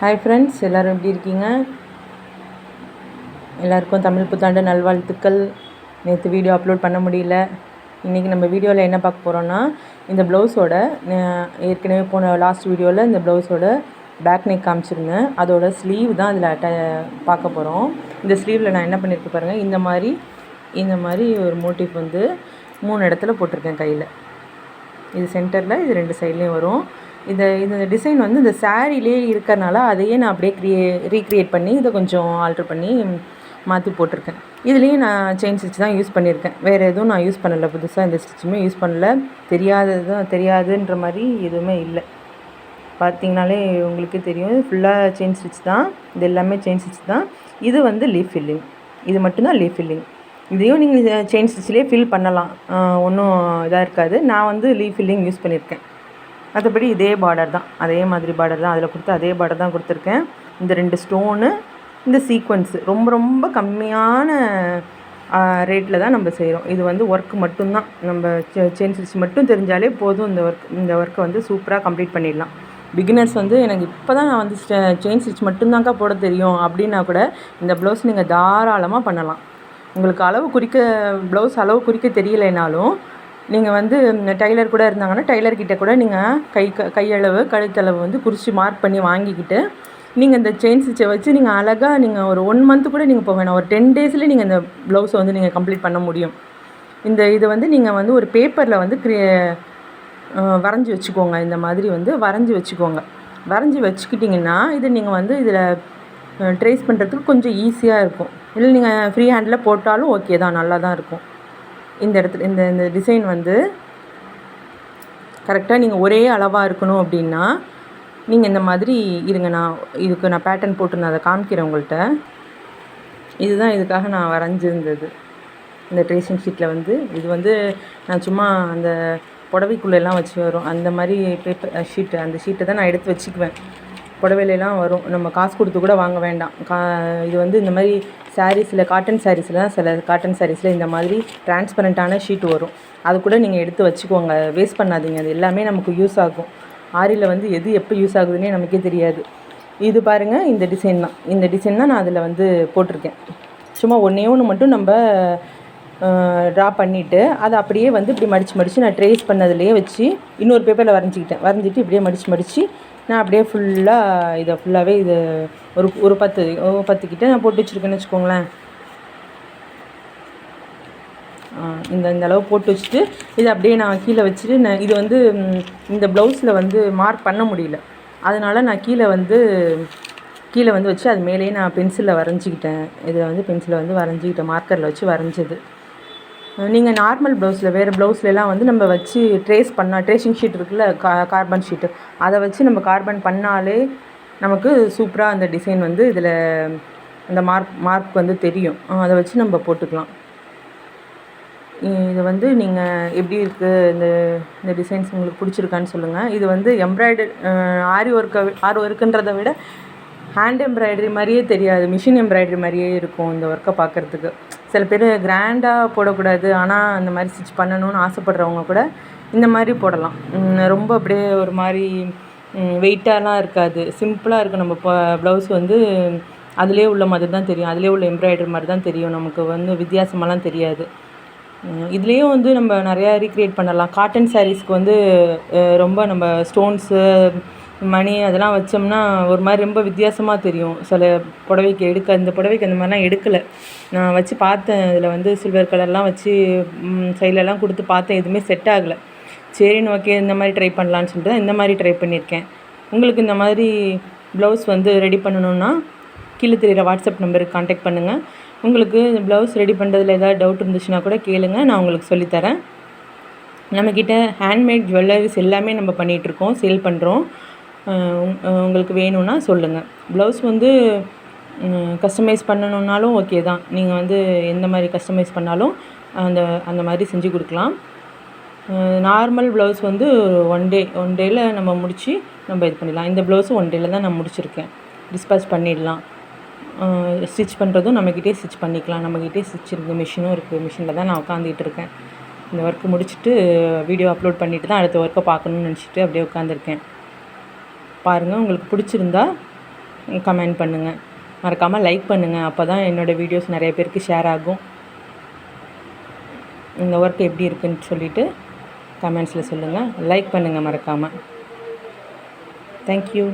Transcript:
Hi friends, எல்லோரும் எப்படி இருக்கீங்க? எல்லாருக்கும் தமிழ் புத்தாண்டு நல்வாழ்த்துக்கள். நேற்று வீடியோ அப்லோட் பண்ண முடியல. இன்றைக்கி நம்ம வீடியோவில் என்ன பார்க்க போகிறோன்னா, இந்த ப்ளவுஸோட ஏற்கனவே போன லாஸ்ட் வீடியோவில் இந்த ப்ளவுஸோட பேக் நெக் காமிச்சிருந்தேன். அதோட ஸ்லீவ் தான் அதில் பார்க்க போகிறோம். இந்த ஸ்லீவில் நான் என்ன பண்ணியிருக்கேன் பாருங்கள், இந்த மாதிரி ஒரு மோட்டிவ் வந்து 3 இடத்துல போட்டிருக்கேன் கையில். இது சென்டரில், இது 2 சைட்லேயும் வரும். இந்த டிசைன் வந்து இந்த சாரீலே இருக்கிறனால அதையே நான் அப்படியே ரீக்ரியேட் பண்ணி இதை கொஞ்சம் ஆல்ட்ரு பண்ணி மாற்றி போட்டிருக்கேன். இதுலேயும் நான் செயின் ஸ்டிச் தான் யூஸ் பண்ணியிருக்கேன். வேறு எதுவும் நான் யூஸ் பண்ணலை. புதுசாக இந்த ஸ்டிச்சுமே யூஸ் பண்ணல. தெரியாதுன்ற மாதிரி எதுவுமே இல்லை. பார்த்திங்கனாலே உங்களுக்கே தெரியும், ஃபுல்லாக செயின் ஸ்டிச் தான். இது எல்லாமே செயின் ஸ்டிச் தான். இது வந்து லீஃப் ஃபில்லிங். இது மட்டும்தான் லீஃப் ஃபில்லிங். இதையும் நீங்கள் செயின் ஸ்டிச்சிலே ஃபில் பண்ணலாம், ஒன்றும் இதாக இருக்காது. நான் வந்து லீஃப் ஃபில்லிங் யூஸ் பண்ணியிருக்கேன். மற்றபடி இதே பார்டர் தான், அதே மாதிரி பார்டர் தான் அதில் கொடுத்து அதே பார்டர் தான் கொடுத்துருக்கேன். இந்த 2 ஸ்டோனு, இந்த சீக்வன்ஸு ரொம்ப ரொம்ப கம்மியான ரேட்டில் தான் நம்ம செய்கிறோம். இது வந்து ஒர்க் மட்டும்தான். நம்ம செயின் ஸ்டிச் மட்டும் தெரிஞ்சாலே போதும். இந்த ஒர்க்கை வந்து சூப்பராக கம்ப்ளீட் பண்ணிடலாம். பிகினர்ஸ் வந்து எனக்கு இப்போ தான் நான் வந்து செயின் ஸ்டிச் மட்டும்தாங்க்கா போட தெரியும் அப்படின்னா கூட இந்த ப்ளவுஸ் நீங்கள் தாராளமாக பண்ணலாம். உங்களுக்கு ப்ளவுஸ் அளவு குறிக்க தெரியலைனாலும் நீங்கள் வந்து டைலர் கூட இருந்தாங்கன்னா டைலர்கிட்ட கூட நீங்கள் கையளவு கழுத்தளவு வந்து குறித்து மார்க் பண்ணி வாங்கிக்கிட்டு நீங்கள் இந்த செயின் ஸ்டிச்சை வச்சு நீங்கள் அழகாக நீங்கள் ஒரு 1 மந்த்து கூட நீங்கள் போக வேணாம், ஒரு 10 டேஸ்லேயே நீங்கள் இந்த ப்ளவுஸை வந்து நீங்கள் கம்ப்ளீட் பண்ண முடியும். இதை வந்து நீங்கள் வந்து ஒரு பேப்பரில் வந்து வரைஞ்சி வச்சுக்கோங்க. இந்த மாதிரி வந்து வரைஞ்சி வச்சுக்கோங்க. வரைஞ்சி வச்சுக்கிட்டிங்கன்னா இதை நீங்கள் வந்து இதில் ட்ரேஸ் பண்ணுறதுக்கு கொஞ்சம் ஈஸியாக இருக்கும். இல்லை நீங்கள் ஃப்ரீ ஹேண்டில் போட்டாலும் ஓகே தான், நல்லா தான் இருக்கும். இந்த இடத்துல இந்த டிசைன் வந்து கரெக்டாக நீங்கள் ஒரே அளவாக இருக்கணும் அப்படின்னா நீங்கள் இந்த மாதிரி இருங்க, நான் பேட்டர்ன் போட்டு நான் அதை காமிக்கிறேன் உங்கள்கிட்ட. இதுதான் இதுக்காக நான் வரைஞ்சிருந்தது. இந்த ட்ரேசிங் ஷீட்டில் வந்து இது வந்து நான் சும்மா அந்த புடவைக்குள்ளெல்லாம் வச்சு வரும் அந்த மாதிரி பேப்பர் ஷீட்டு, அந்த ஷீட்டை தான் நான் எடுத்து வச்சுக்குவேன். புடவையிலலாம் வரும், நம்ம காசு கொடுத்து கூட வாங்க வேண்டாம். இது வந்து இந்த மாதிரி சாரீஸில், காட்டன் சாரீஸில் தான், சில காட்டன் சாரீஸில் இந்த மாதிரி டிரான்ஸ்பரண்ட்டான ஷீட் வரும். அது கூட நீங்கள் எடுத்து வச்சுக்கோங்க, வேஸ்ட் பண்ணாதீங்க. அது எல்லாமே நமக்கு யூஸ் ஆகும். ஆரியில் வந்து எது எப்போ யூஸ் ஆகுதுன்னே நமக்கே தெரியாது. இது பாருங்கள், இந்த டிசைன் தான் நான் அதில் வந்து போட்டிருக்கேன். சும்மா ஒன்று மட்டும் நம்ம ட்ரா பண்ணிவிட்டு அதை அப்படியே வந்து இப்படி மடித்து நான் ட்ரேஸ் பண்ணதுலேயே வச்சு இன்னொரு பேப்பரில் வரைஞ்சிட்டு இப்படியே மடித்து நான் அப்படியே இதை ஃபுல்லாகவே இது ஒரு 10 கிட்ட நான் போட்டு வச்சுருக்கேன்னு வச்சுக்கோங்களேன். இந்த அளவு போட்டு வச்சுட்டு இதை அப்படியே நான் கீழே வச்சுட்டு இது வந்து இந்த ப்ளவுஸில் வந்து மார்க் பண்ண முடியல. அதனால் நான் கீழே வந்து வச்சு அது மேலேயே நான் பென்சிலில் வரைஞ்சிக்கிட்டேன். இதை வந்து பென்சிலில் வந்து வரைஞ்சிக்கிட்டேன், மார்க்கரில் வச்சு வரைஞ்சது. நீங்கள் நார்மல் ப்ளவுஸில், வேறு ப்ளவுஸ்லாம் வந்து நம்ம வச்சு ட்ரேசிங் ஷீட் இருக்குல்ல, கார்பன் ஷீட்டு, அதை வச்சு நம்ம கார்பன் பண்ணாலே நமக்கு சூப்பராக அந்த டிசைன் வந்து இதில் அந்த மார்க் வந்து தெரியும். அதை வச்சு நம்ம போட்டுக்கலாம். இது வந்து நீங்கள் எப்படி இருக்குது, இந்த டிசைன்ஸ் உங்களுக்கு பிடிச்சிருக்கான்னு சொல்லுங்கள். இது வந்து ஆரி ஒர்க்குன்றதை விட ஹேண்ட் எம்ப்ராய்டரி மாதிரியே தெரியாது, மிஷின் எம்ப்ராய்டரி மாதிரியே இருக்கும் இந்த ஒர்க்கை பார்க்குறதுக்கு. சில பேர் கிராண்டாக போடக்கூடாது, ஆனால் அந்த மாதிரி ஸ்டிச் பண்ணணும்னு ஆசைப்படுறவங்க கூட இந்த மாதிரி போடலாம். ரொம்ப அப்படியே ஒரு மாதிரி வெயிட்டாலாம் இருக்காது, சிம்பிளாக இருக்கும். நம்ம ப்ளவுஸ் வந்து அதிலே உள்ள மாதிரி தான் தெரியும், அதிலே உள்ள எம்ப்ராய்டரி மாதிரி தான் தெரியும், நமக்கு வந்து வித்தியாசமெல்லாம் தெரியாது. இதுலேயும் வந்து நம்ம நிறையா ரீக்ரியேட் பண்ணலாம். காட்டன் சாரீஸ்க்கு வந்து ரொம்ப நம்ம ஸ்டோன்ஸு, மணி அதெல்லாம் வச்சோம்னா ஒரு மாதிரி ரொம்ப வித்தியாசமாக தெரியும். சில புடவைக்கு இந்த புடவைக்கு அந்த மாதிரிலாம் எடுக்கலை. நான் வச்சு பார்த்தேன், இதில் வந்து சில்வர் கலர்லாம் வச்சு சைட்லலாம் கொடுத்து பார்த்தேன், எதுவுமே செட் ஆகலை. சரின்னு ஓகே, இந்த மாதிரி ட்ரை பண்ணலான்னு சொல்லிட்டு தான் இந்த மாதிரி ட்ரை பண்ணியிருக்கேன். உங்களுக்கு இந்த மாதிரி ப்ளவுஸ் வந்து ரெடி பண்ணணுன்னா கீழே தெரிகிற வாட்ஸ்அப் நம்பருக்கு கான்டாக்ட் பண்ணுங்கள். உங்களுக்கு இந்த ப்ளவுஸ் ரெடி பண்ணுறதுல ஏதாவது டவுட் இருந்துச்சுன்னா கூட கேளுங்க, நான் உங்களுக்கு சொல்லித்தரேன். நம்மக்கிட்ட ஹேண்ட்மேட் ஜுவல்லரிஸ் எல்லாமே நம்ம பண்ணிகிட்ருக்கோம், சேல் பண்ணுறோம். உங்களுக்கு வேணும்னா சொல்லுங்கள். ப்ளவுஸ் வந்து கஸ்டமைஸ் பண்ணணுன்னாலும் ஓகே தான். நீங்கள் வந்து எந்த மாதிரி கஸ்டமைஸ் பண்ணாலும் அந்த மாதிரி செஞ்சு கொடுக்கலாம். நார்மல் ப்ளவுஸ் வந்து ஒன் டேயில் நம்ம முடித்து நம்ம இது பண்ணிடலாம். இந்த ப்ளவுஸும் 1 டேயில் தான் நான் முடிச்சிருக்கேன். டிஸ்பேச் பண்ணிடலாம். ஸ்டிச் பண்ணுறதும் நம்மக்கிட்டே ஸ்டிச் பண்ணிக்கலாம். நம்மக்கிட்டே ஸ்டிச் இருக்குது, மிஷினும் இருக்குது. மிஷினில் தான் நான் உட்காந்துட்டு இருக்கேன். இந்த ஒர்க்கு முடிச்சுட்டு வீடியோ அப்லோட் பண்ணிவிட்டு தான் அடுத்த ஒர்க்கை பார்க்கணுன்னு நினச்சிட்டு அப்படியே உட்காந்துருக்கேன். பாருங்கள், உங்களுக்கு பிடிச்சிருந்தா கமெண்ட் பண்ணுங்கள். மறக்காமல் லைக் பண்ணுங்கள். அப்போ தான் என்னோடய வீடியோஸ் நிறைய பேருக்கு ஷேர் ஆகும். இந்த ஒர்க் எப்படி இருக்குன்னு சொல்லிவிட்டு கமெண்ட்ஸில் சொல்லுங்கள். லைக் பண்ணுங்கள் மறக்காமல். தேங்க்யூ.